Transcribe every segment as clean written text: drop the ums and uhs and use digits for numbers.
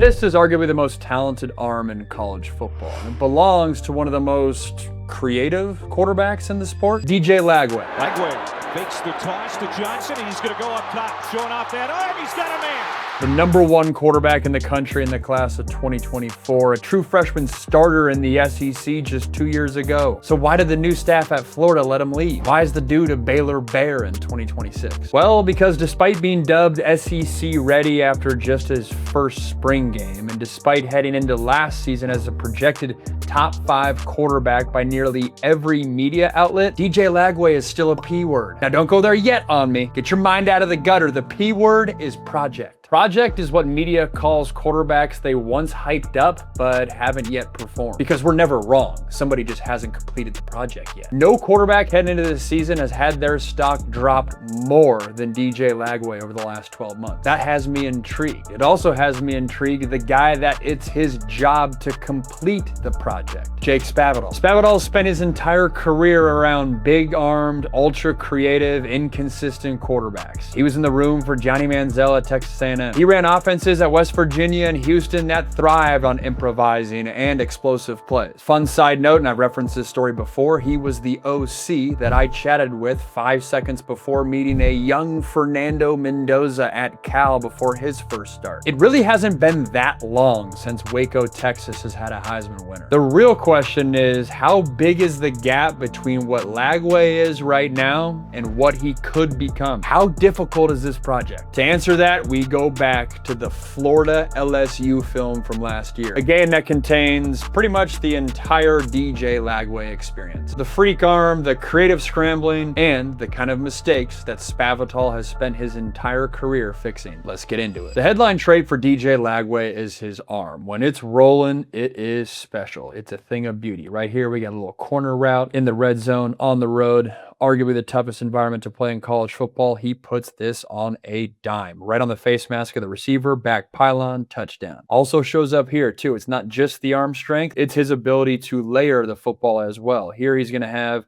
This is arguably the most talented arm in college football, and it belongs to one of the most creative quarterbacks in the sport, DJ Lagway. Lagway fakes the toss to Johnson, and he's going to go up top, showing off that arm. He's got a man. The #1 quarterback in the country in the class of 2024, a true freshman starter in the SEC just 2 years ago. So why did the new staff at Florida let him leave? Why is the dude a Baylor Bear in 2026? Well, because despite being dubbed SEC ready after just his first spring game, and despite heading into last season as a projected top 5 quarterback by nearly every media outlet, DJ Lagway is still a P word. Now don't go there yet on me. Get your mind out of the gutter. The P word is project. Project is what media calls quarterbacks they once hyped up but haven't yet performed. Because we're never wrong. Somebody just hasn't completed the project yet. No quarterback heading into this season has had their stock drop more than DJ Lagway over the last 12 months. That has me intrigued. It also has me intrigued the guy that it's his job to complete the project, Jake Spavital. Spavital spent his entire career around big-armed, ultra-creative, inconsistent quarterbacks. He was in the room for Johnny Manziel at Texas A&M. He ran offenses at West Virginia and Houston that thrived on improvising and explosive plays. Fun side note, and I've referenced this story before, he was the OC that I chatted with 5 seconds before meeting a young Fernando Mendoza at Cal before his first start. It really hasn't been that long since Waco, Texas has had a Heisman winner. The real question is, how big is the gap between what Lagway is right now and what he could become? How difficult is this project? To answer that, we go back to the Florida LSU film from last year. A game that contains pretty much the entire DJ Lagway experience. The freak arm, the creative scrambling, and the kind of mistakes that Spavital has spent his entire career fixing. Let's get into it. The headline trait for DJ Lagway is his arm. When it's rolling, it is special. It's a thing of beauty. Right here, we got a little corner route in the red zone on the road. Arguably the toughest environment to play in college football. He puts this on a dime. Right on the face mask of the receiver, back pylon, touchdown. Also shows up here too. It's not just the arm strength, it's his ability to layer the football as well. Here he's going to have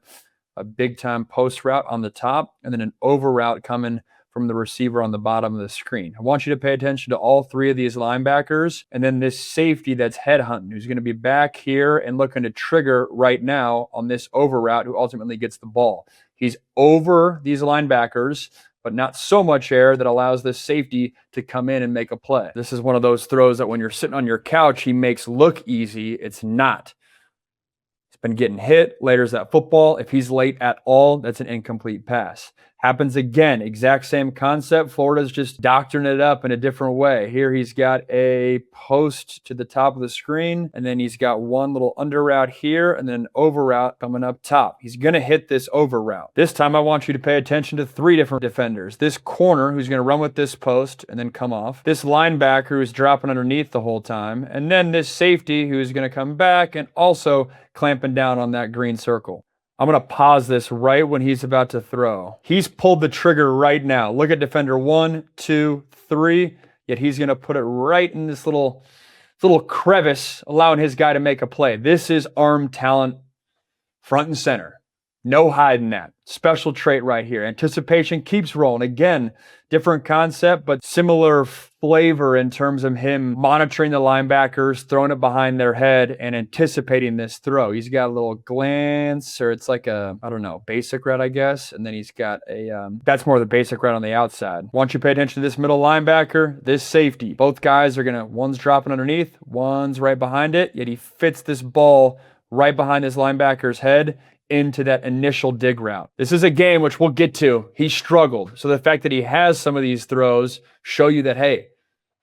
a big time post route on the top and then an over route coming from the receiver on the bottom of the screen. I want you to pay attention to all 3 of these linebackers and then this safety that's headhunting, who's going to be back here and looking to trigger right now on this over route, who ultimately gets the ball. He's over these linebackers, but not so much air that allows this safety to come in and make a play. This is one of those throws that when you're sitting on your couch, he makes look easy. It's not. He's been getting hit, layers that football. If he's late at all, that's an incomplete pass. Happens again, exact same concept. Florida's just doctoring it up in a different way. Here he's got a post to the top of the screen, and then he's got one little under route here, and then an over route coming up top. He's going to hit this over route. This time I want you to pay attention to 3 different defenders. This corner who's going to run with this post and then come off. This linebacker who's dropping underneath the whole time. And then this safety who's going to come back and also clamping down on that green circle. I'm going to pause this right when he's about to throw. He's pulled the trigger right now. Look at defender 1, 2, 3. Yet he's going to put it right in this little crevice, allowing his guy to make a play. This is arm talent front and center. No hiding that. Special trait right here. Anticipation keeps rolling. Again, different concept, but similar flavor in terms of him monitoring the linebackers, throwing it behind their head, and anticipating this throw. He's got a little glance, or it's like a, I don't know, basic route, I guess. And then he's got a, that's more the basic route on the outside. Want you to pay attention to this middle linebacker, this safety. Both guys are going to, one's dropping underneath, one's right behind it, yet he fits this ball right behind his linebacker's head into that initial dig route. This is a game which we'll get to. He struggled. So the fact that he has some of these throws show you that, hey,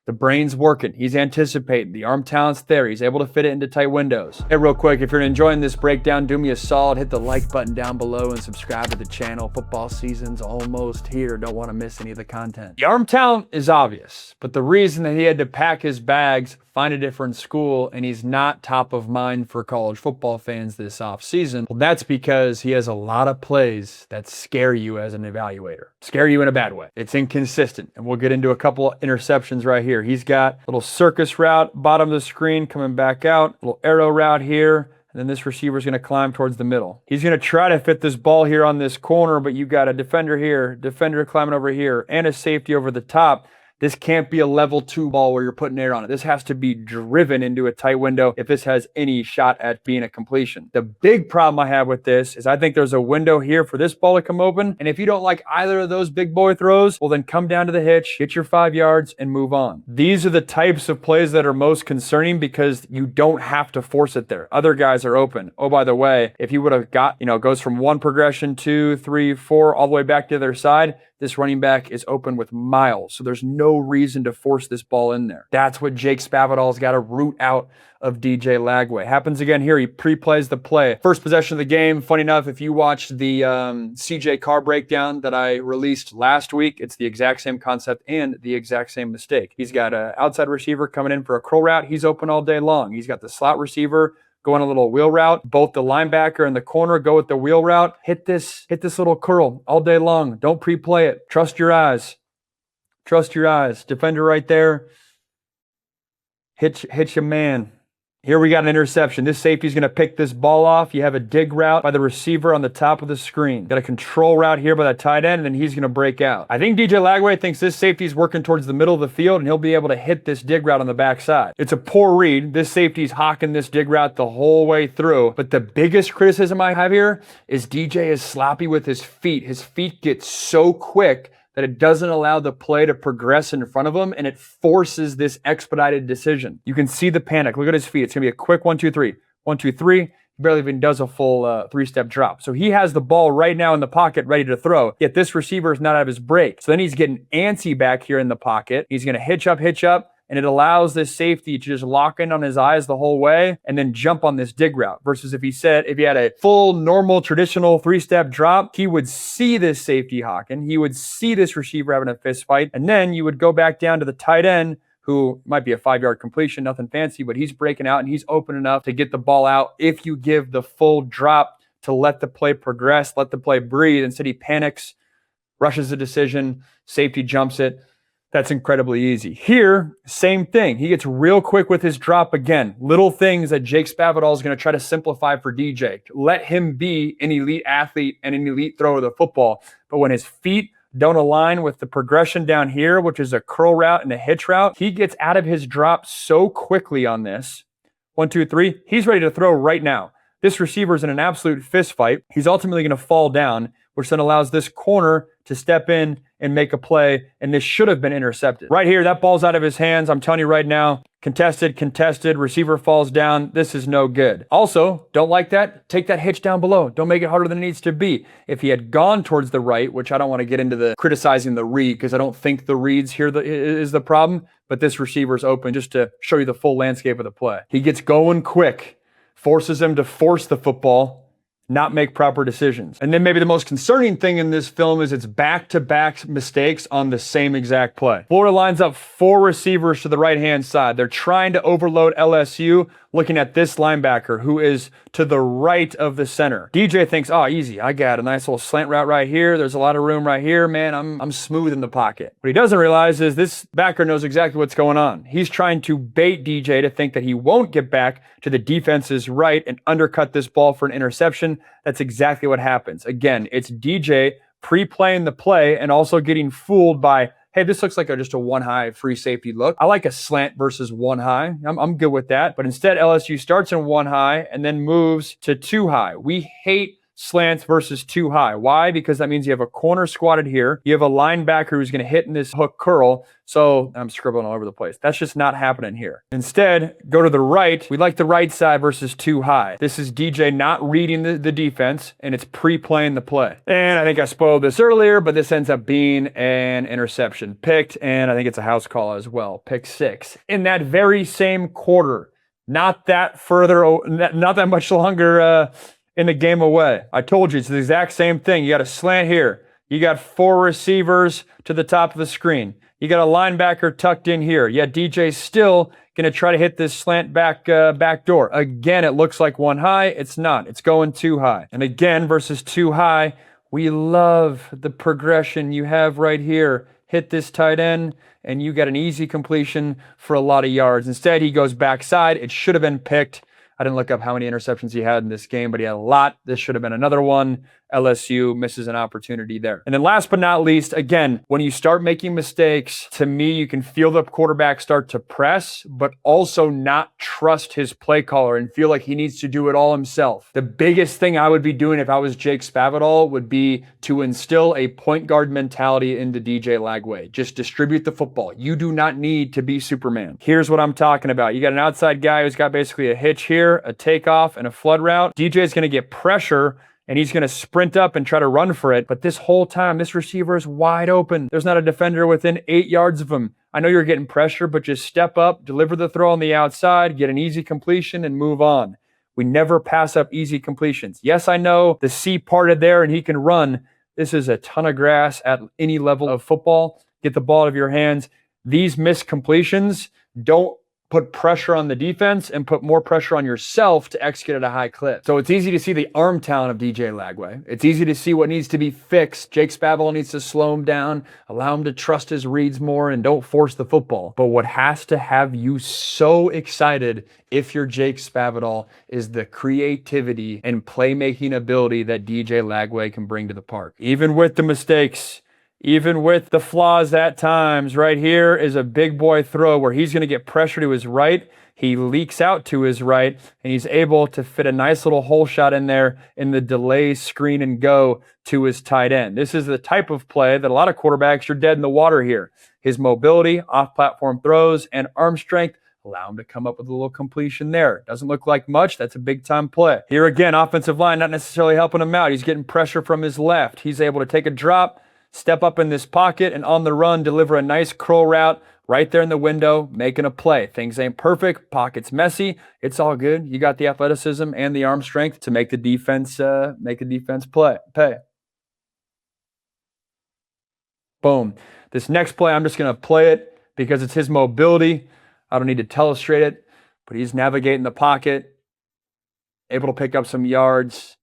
the brain's working. He's anticipating. The arm talent's there. He's able to fit it into tight windows. Hey, real quick, if you're enjoying this breakdown, do me a solid. Hit the like button down below and subscribe to the channel. Football season's almost here. Don't want to miss any of the content. The arm talent is obvious, but the reason that he had to pack his bags, find a different school, and he's not top of mind for college football fans this offseason, well, that's because he has a lot of plays that scare you as an evaluator. Scare you in a bad way. It's inconsistent, and we'll get into a couple of interceptions right here. He's got a little circus route, bottom of the screen, coming back out, little arrow route here, and then this receiver's going to climb towards the middle. He's going to try to fit this ball here on this corner, but you got a defender here, defender climbing over here, and a safety over the top. This can't be a level 2 ball where you're putting air on it. This has to be driven into a tight window if this has any shot at being a completion. The big problem I have with this is I think there's a window here for this ball to come open. And if you don't like either of those big boy throws, well, then come down to the hitch, get your 5 yards, and move on. These are the types of plays that are most concerning because you don't have to force it there. Other guys are open. Oh, by the way, if you would have got, goes from 1 progression, 2, 3, 4, all the way back to the other side, this running back is open with miles. So there's no reason to force this ball in there. That's what Jake Spavital's got to root out of DJ Lagway. Happens again here. He pre-plays the play. First possession of the game. Funny enough, if you watched the CJ Carr breakdown that I released last week, it's the exact same concept and the exact same mistake. He's got an outside receiver coming in for a curl route. He's open all day long. He's got the slot receiver going a little wheel route. Both the linebacker and the corner go with the wheel route. Hit this little curl all day long. Don't pre-play it. Trust your eyes. Trust your eyes. Defender right there. Hit your man. Here we got an interception. This safety is going to pick this ball off. You have a dig route by the receiver on the top of the screen. Got a control route here by that tight end, and then he's going to break out. I think DJ Lagway thinks this safety is working towards the middle of the field, and he'll be able to hit this dig route on the backside. It's a poor read. This safety's hawking this dig route the whole way through. But the biggest criticism I have here is DJ is sloppy with his feet. His feet get so quick that it doesn't allow the play to progress in front of him, and it forces this expedited decision. You can see the panic. Look at his feet. It's going to be a quick 1, 2, 3. 1, 2, 3. He barely even does a full 3-step drop. So he has the ball right now in the pocket ready to throw, yet this receiver is not out of his break. So then he's getting antsy back here in the pocket. He's going to hitch up, and it allows this safety to just lock in on his eyes the whole way and then jump on this dig route. Versus if he had a full, normal, traditional 3-step drop, he would see this safety hawking. He would see this receiver having a fist fight. And then you would go back down to the tight end, who might be a 5-yard completion, nothing fancy, but he's breaking out and he's open enough to get the ball out if you give the full drop to let the play progress, let the play breathe. Instead, he panics, rushes the decision, safety jumps it. That's incredibly easy. Here, same thing. He gets real quick with his drop again. Little things that Jake Spavital is going to try to simplify for DJ. Let him be an elite athlete and an elite thrower of the football. But when his feet don't align with the progression down here, which is a curl route and a hitch route, he gets out of his drop so quickly on this. 1, 2, 3. He's ready to throw right now. This receiver is in an absolute fist fight. He's ultimately going to fall down, which then allows this corner to step in and make a play, and this should have been intercepted. Right here, that ball's out of his hands. I'm telling you right now, contested, receiver falls down. This is no good. Also, don't like that? Take that hitch down below. Don't make it harder than it needs to be. If he had gone towards the right, which I don't want to get into the criticizing the read because I don't think the reads here is the problem, but this receiver's open just to show you the full landscape of the play. He gets going quick, forces him to force the football, not make proper decisions. And then maybe the most concerning thing in this film is it's back-to-back mistakes on the same exact play. Florida lines up 4 receivers to the right-hand side. They're trying to overload LSU, looking at this linebacker who is to the right of the center. DJ thinks, oh, easy, I got a nice little slant route right here. There's a lot of room right here. Man, I'm smooth in the pocket. What he doesn't realize is this backer knows exactly what's going on. He's trying to bait DJ to think that he won't get back to the defense's right and undercut this ball for an interception. That's exactly what happens. Again, it's DJ pre-playing the play and also getting fooled by, hey, this looks like just a 1-high free safety look. I like a slant versus 1-high. I'm good with that. But instead, LSU starts in 1-high and then moves to 2-high. We hate slants versus 2-high. Why? Because that means you have a corner squatted here. You have a linebacker who's going to hit in this hook curl. So I'm scribbling all over the place. That's just not happening here. Instead, go to the right. We like the right side versus 2-high. This is DJ not reading the defense, and it's pre-playing the play. And I think I spoiled this earlier, but this ends up being an interception picked, and I think it's a house call as well. Pick 6. In that very same quarter, not that much longer in the game away. I told you, it's the exact same thing. You got a slant here. You got 4 receivers to the top of the screen. You got a linebacker tucked in here. Yet DJ's still going to try to hit this slant back door. Again, it looks like 1-high. It's not. It's going 2-high. And again, versus 2-high, we love the progression you have right here. Hit this tight end, and you got an easy completion for a lot of yards. Instead, he goes backside. It should have been picked. I didn't look up how many interceptions he had in this game, but he had a lot. This should have been another one. LSU misses an opportunity there. And then last but not least, again, when you start making mistakes, to me, you can feel the quarterback start to press, but also not trust his play caller and feel like he needs to do it all himself. The biggest thing I would be doing if I was Jake Spavital would be to instill a point guard mentality into DJ Lagway. Just distribute the football. You do not need to be Superman. Here's what I'm talking about. You got an outside guy who's got basically a hitch here, a takeoff, and a flood route. DJ is going to get pressure and he's going to sprint up and try to run for it. But this whole time, this receiver is wide open. There's not a defender within 8 yards of him. I know you're getting pressure, but just step up, deliver the throw on the outside, get an easy completion, and move on. We never pass up easy completions. Yes, I know the C parted there and he can run. This is a ton of grass at any level of football. Get the ball out of your hands. These missed completions don't put pressure on the defense and put more pressure on yourself to execute at a high clip. So it's easy to see the arm talent of DJ Lagway. It's easy to see what needs to be fixed. Jake Spavital needs to slow him down, allow him to trust his reads more, and don't force the football. But what has to have you so excited if you're Jake Spavital is the creativity and playmaking ability that DJ Lagway can bring to the park. Even with the mistakes, even with the flaws at times, right here is a big boy throw where he's going to get pressure to his right. He leaks out to his right, and he's able to fit a nice little hole shot in there in the delay screen and go to his tight end. This is the type of play that a lot of quarterbacks are dead in the water here. His mobility, off-platform throws, and arm strength allow him to come up with a little completion there. Doesn't look like much. That's a big-time play. Here again, offensive line not necessarily helping him out. He's getting pressure from his left. He's able to take a drop, step up in this pocket, and on the run, deliver a nice curl route right there in the window, making a play. Things ain't perfect. Pocket's messy. It's all good. You got the athleticism and the arm strength to make the defense pay. Boom. This next play, I'm just going to play it because it's his mobility. I don't need to telestrate it, but he's navigating the pocket, able to pick up some yards.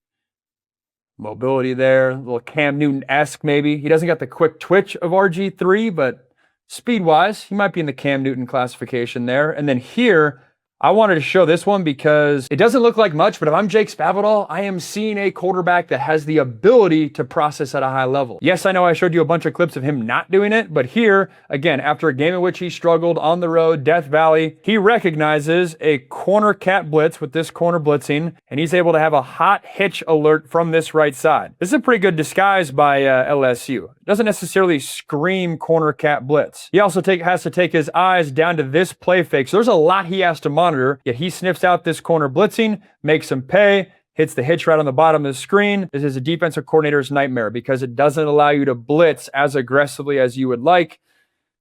Mobility there, a little Cam Newton-esque maybe. He doesn't got the quick twitch of RG3, but speed-wise, he might be in the Cam Newton classification there. And then here, I wanted to show this one because it doesn't look like much, but if I'm Jake Spavital, I am seeing a quarterback that has the ability to process at a high level. Yes, I know I showed you a bunch of clips of him not doing it, but here, again, after a game in which he struggled on the road, Death Valley, he recognizes a corner cat blitz with this corner blitzing, and he's able to have a hot hitch alert from this right side. This is a pretty good disguise by LSU. Doesn't necessarily scream corner cat blitz. He also has to take his eyes down to this play fake. So there's a lot he has to monitor, yet he sniffs out this corner blitzing, makes him pay, hits the hitch right on the bottom of the screen. This is a defensive coordinator's nightmare because it doesn't allow you to blitz as aggressively as you would like.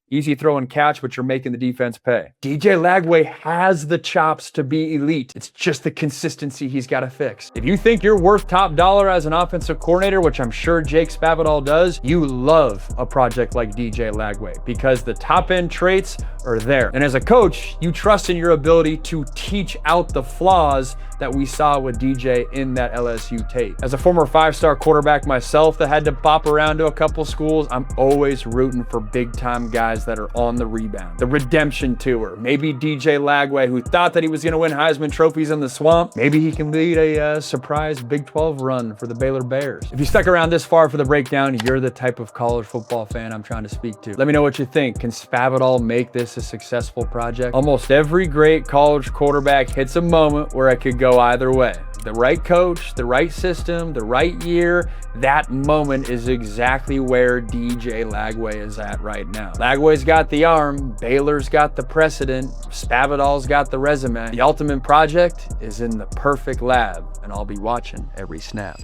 Easy throw and catch, but you're making the defense pay. DJ Lagway has the chops to be elite. It's just the consistency he's got to fix. If you think you're worth top dollar as an offensive coordinator, which I'm sure Jake Spavital does, you love a project like DJ Lagway because the top end traits are there. And as a coach, you trust in your ability to teach out the flaws that we saw with DJ in that LSU tape. As a former 5-star quarterback myself that had to pop around to a couple schools, I'm always rooting for big time guys that are on the rebound. The redemption tour. Maybe DJ Lagway, who thought that he was gonna win Heisman trophies in the swamp, maybe he can lead a surprise Big 12 run for the Baylor Bears. If you stuck around this far for the breakdown, you're the type of college football fan I'm trying to speak to. Let me know what you think. Can Spavital make this a successful project? Almost every great college quarterback hits a moment where it could go either way. The right coach, the right system, the right year, that moment is exactly where DJ Lagway is at right now. Lagway's got the arm, Baylor's got the precedent, Spavital's got the resume. The ultimate project is in the perfect lab, and I'll be watching every snap.